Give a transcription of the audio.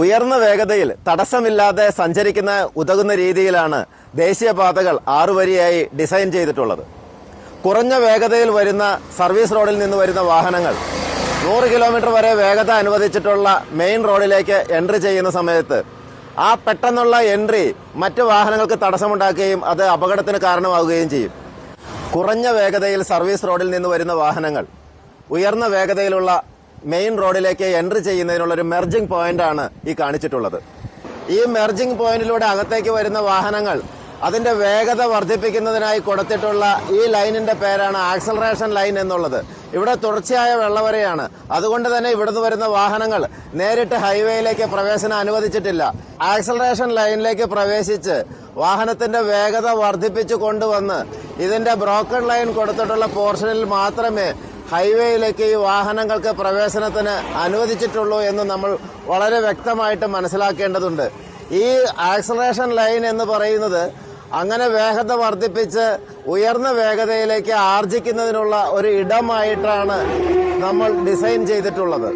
ഉയർന്ന വേഗതയിൽ തടസ്സമില്ലാതെ സഞ്ചരിക്കുന്ന ഉതകുന്ന രീതിയിലാണ് ദേശീയപാതകൾ 6 വരിയായി ഡിസൈൻ ചെയ്തിട്ടുള്ളത്. കുറഞ്ഞ വേഗതയിൽ വരുന്ന സർവീസ് റോഡിൽ നിന്ന് വരുന്ന വാഹനങ്ങൾ 100 കിലോമീറ്റർ വരെ വേഗത അനുവദിച്ചിട്ടുള്ള മെയിൻ റോഡിലേക്ക് എൻട്രി ചെയ്യുന്ന സമയത്ത് ആ പെട്ടെന്നുള്ള എൻട്രി മറ്റ് വാഹനങ്ങൾക്ക് തടസ്സമുണ്ടാക്കുകയും അത് അപകടത്തിന് കാരണമാവുകയും ചെയ്യും. കുറഞ്ഞ വേഗതയിൽ സർവീസ് റോഡിൽ നിന്ന് വരുന്ന വാഹനങ്ങൾ ഉയർന്ന വേഗതയിലുള്ള മെയിൻ റോഡിലേക്ക് എൻട്രി ചെയ്യുന്നതിനുള്ള ഒരു മെർജിംഗ് പോയിന്റാണ് ഈ കാണിച്ചിട്ടുള്ളത്. ഈ മെർജിംഗ് പോയിന്റിലൂടെ അകത്തേക്ക് വരുന്ന വാഹനങ്ങൾ അതിന്റെ വേഗത വർദ്ധിപ്പിക്കുന്നതിനായി കൊടുത്തിട്ടുള്ള ഈ ലൈനിന്റെ പേരാണ് ആക്സലറേഷൻ ലൈൻ എന്നുള്ളത്. ഇവിടെ തുടർച്ചയായ വെള്ളവരയാണ്. അതുകൊണ്ട് തന്നെ ഇവിടുന്ന് വരുന്ന വാഹനങ്ങൾ നേരിട്ട് ഹൈവേയിലേക്ക് പ്രവേശനം അനുവദിച്ചിട്ടില്ല. ആക്സലറേഷൻ ലൈനിലേക്ക് പ്രവേശിച്ച് വാഹനത്തിന്റെ വേഗത വർദ്ധിപ്പിച്ചു കൊണ്ടുവന്ന് ഇതിന്റെ ബ്രോക്കൺ ലൈൻ കൊടുത്തിട്ടുള്ള പോർഷനിൽ മാത്രമേ ഹൈവേയിലേക്ക് ഈ വാഹനങ്ങൾക്ക് പ്രവേശനത്തിന് അനുവദിച്ചിട്ടുള്ളൂ എന്ന് നമ്മൾ വളരെ വ്യക്തമായിട്ട് മനസ്സിലാക്കേണ്ടതുണ്ട്. ഈ ആക്സലറേഷൻ ലൈൻ എന്ന് പറയുന്നത് അങ്ങനെ വേഗത വർദ്ധിപ്പിച്ച് ഉയർന്ന വേഗതയിലേക്ക് ആർജിക്കുന്നതിനുള്ള ഒരു ഇടമായിട്ടാണ് നമ്മൾ ഡിസൈൻ ചെയ്തിട്ടുള്ളത്.